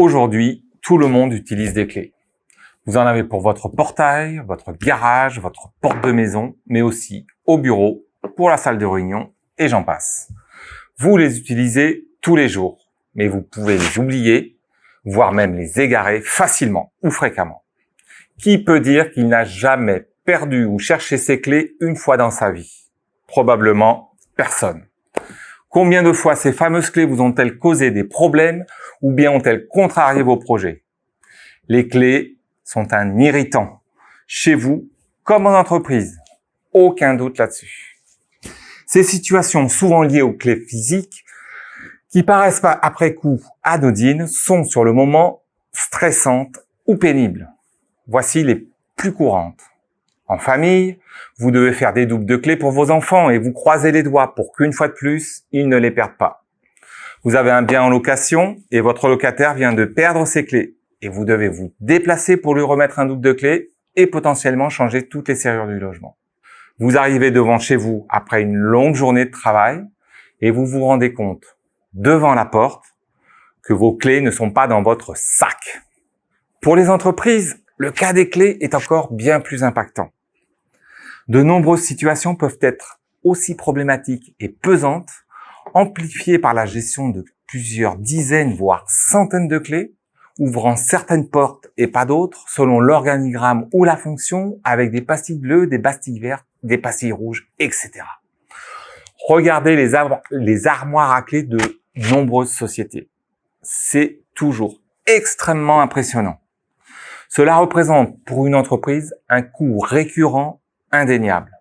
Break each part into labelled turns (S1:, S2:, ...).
S1: Aujourd'hui, tout le monde utilise des clés. Vous en avez pour votre portail, votre garage, votre porte de maison, mais aussi au bureau, pour la salle de réunion, et j'en passe. Vous les utilisez tous les jours, mais vous pouvez les oublier, voire même les égarer facilement ou fréquemment. Qui peut dire qu'il n'a jamais perdu ou cherché ses clés une fois dans sa vie? Probablement personne. Combien de fois ces fameuses clés vous ont-elles causé des problèmes ou bien ont-elles contrarié vos projets? Les clés sont un irritant, chez vous comme en entreprise. Aucun doute là-dessus. Ces situations, souvent liées aux clés physiques, qui paraissent pas après coup anodines, sont sur le moment stressantes ou pénibles. Voici les plus courantes. En famille, vous devez faire des doubles de clés pour vos enfants et vous croisez les doigts pour qu'une fois de plus, ils ne les perdent pas. Vous avez un bien en location et votre locataire vient de perdre ses clés et vous devez vous déplacer pour lui remettre un double de clés et potentiellement changer toutes les serrures du logement. Vous arrivez devant chez vous après une longue journée de travail et vous vous rendez compte, devant la porte, que vos clés ne sont pas dans votre sac. Pour les entreprises, le cas des clés est encore bien plus impactant. De nombreuses situations peuvent être aussi problématiques et pesantes, amplifiées par la gestion de plusieurs dizaines, voire centaines de clés, ouvrant certaines portes et pas d'autres, selon l'organigramme ou la fonction, avec des pastilles bleues, des pastilles vertes, des pastilles rouges, etc. Regardez les armoires à clés de nombreuses sociétés. C'est toujours extrêmement impressionnant. Cela représente pour une entreprise un coût récurrent indéniable.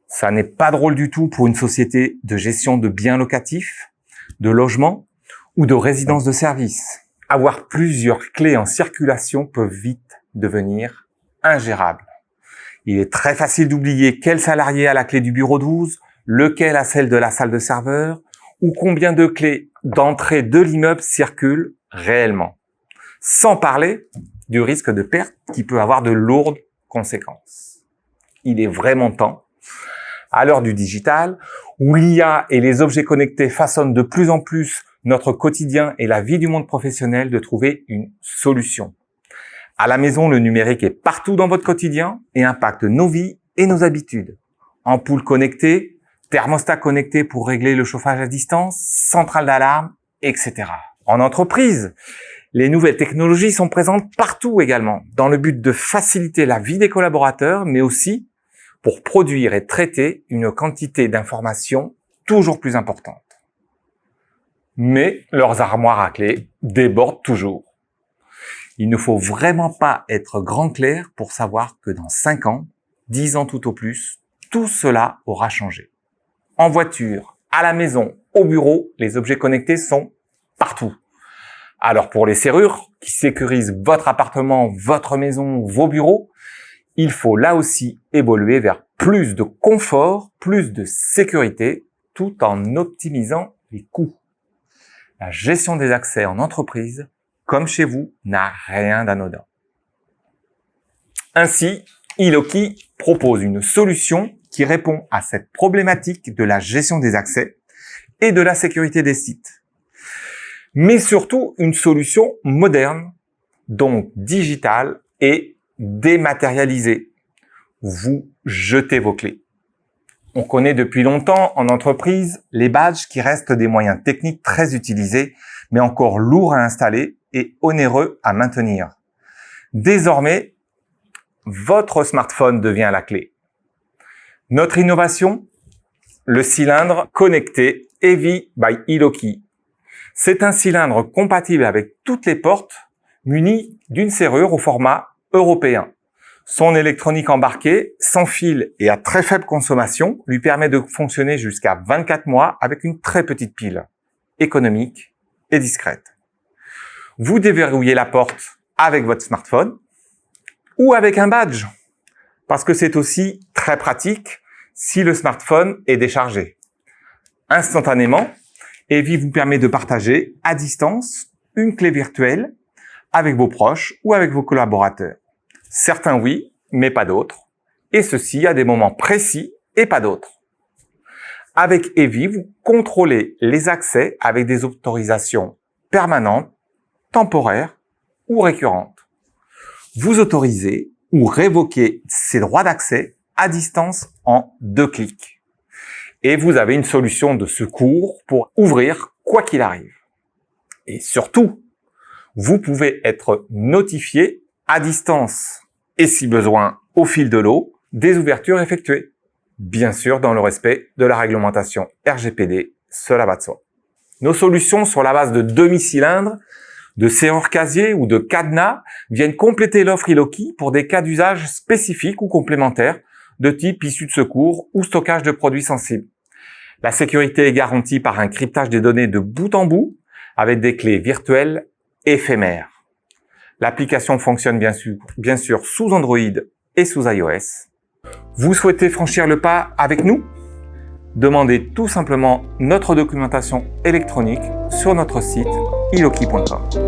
S1: Ça n'est pas drôle du tout pour une société de gestion de biens locatifs, de logements ou de résidences de services. Avoir plusieurs clés en circulation peut vite devenir ingérable. Il est très facile d'oublier quel salarié a la clé du bureau 12, lequel a celle de la salle de serveur, ou combien de clés d'entrée de l'immeuble circulent réellement. Sans parler du risque de perte qui peut avoir de lourdes conséquences. Il est vraiment temps, à l'heure du digital, où l'IA et les objets connectés façonnent de plus en plus notre quotidien et la vie du monde professionnel, de trouver une solution. À la maison, le numérique est partout dans votre quotidien et impacte nos vies et nos habitudes. Ampoules connectées, thermostat connecté pour régler le chauffage à distance, centrale d'alarme, etc. En entreprise, les nouvelles technologies sont présentes partout également, dans le but de faciliter la vie des collaborateurs, mais aussi pour produire et traiter une quantité d'informations toujours plus importante. Mais leurs armoires à clés débordent toujours. Il ne faut vraiment pas être grand clair pour savoir que dans 5 ans, 10 ans tout au plus, tout cela aura changé. En voiture, à la maison, au bureau, les objets connectés sont partout. Alors pour les serrures qui sécurisent votre appartement, votre maison, vos bureaux, il faut là aussi évoluer vers plus de confort, plus de sécurité, tout en optimisant les coûts. La gestion des accès en entreprise, comme chez vous, n'a rien d'anodin. Ainsi, Iloki propose une solution qui répond à cette problématique de la gestion des accès et de la sécurité des sites. Mais surtout une solution moderne, donc digitale et dématérialisée. Vous jetez vos clés. On connaît depuis longtemps en entreprise les badges qui restent des moyens techniques très utilisés, mais encore lourds à installer et onéreux à maintenir. Désormais, votre smartphone devient la clé. Notre innovation, le cylindre connecté Evi by Iloki. C'est un cylindre compatible avec toutes les portes, muni d'une serrure au format européen. Son électronique embarquée, sans fil et à très faible consommation, lui permet de fonctionner jusqu'à 24 mois avec une très petite pile, économique et discrète. Vous déverrouillez la porte avec votre smartphone ou avec un badge, parce que c'est aussi très pratique si le smartphone est déchargé. Instantanément, Evi vous permet de partager à distance une clé virtuelle avec vos proches ou avec vos collaborateurs. Certains oui, mais pas d'autres. Et ceci à des moments précis et pas d'autres. Avec Evi, vous contrôlez les accès avec des autorisations permanentes temporaires ou récurrentes. Vous autorisez ou révoquez ces droits d'accès à distance en 2 clics. Et vous avez une solution de secours pour ouvrir quoi qu'il arrive. Et surtout, vous pouvez être notifié à distance et si besoin au fil de l'eau des ouvertures effectuées. Bien sûr dans le respect de la réglementation RGPD, cela va de soi. Nos solutions sur la base de demi-cylindres, de serrure casier ou de cadenas viennent compléter l'offre Iloki pour des cas d'usage spécifiques ou complémentaires de type issue de secours ou stockage de produits sensibles. La sécurité est garantie par un cryptage des données de bout en bout avec des clés virtuelles éphémères. L'application fonctionne bien sûr sous Android et sous iOS. Vous souhaitez franchir le pas avec nous? Demandez tout simplement notre documentation électronique sur notre site iloki.com.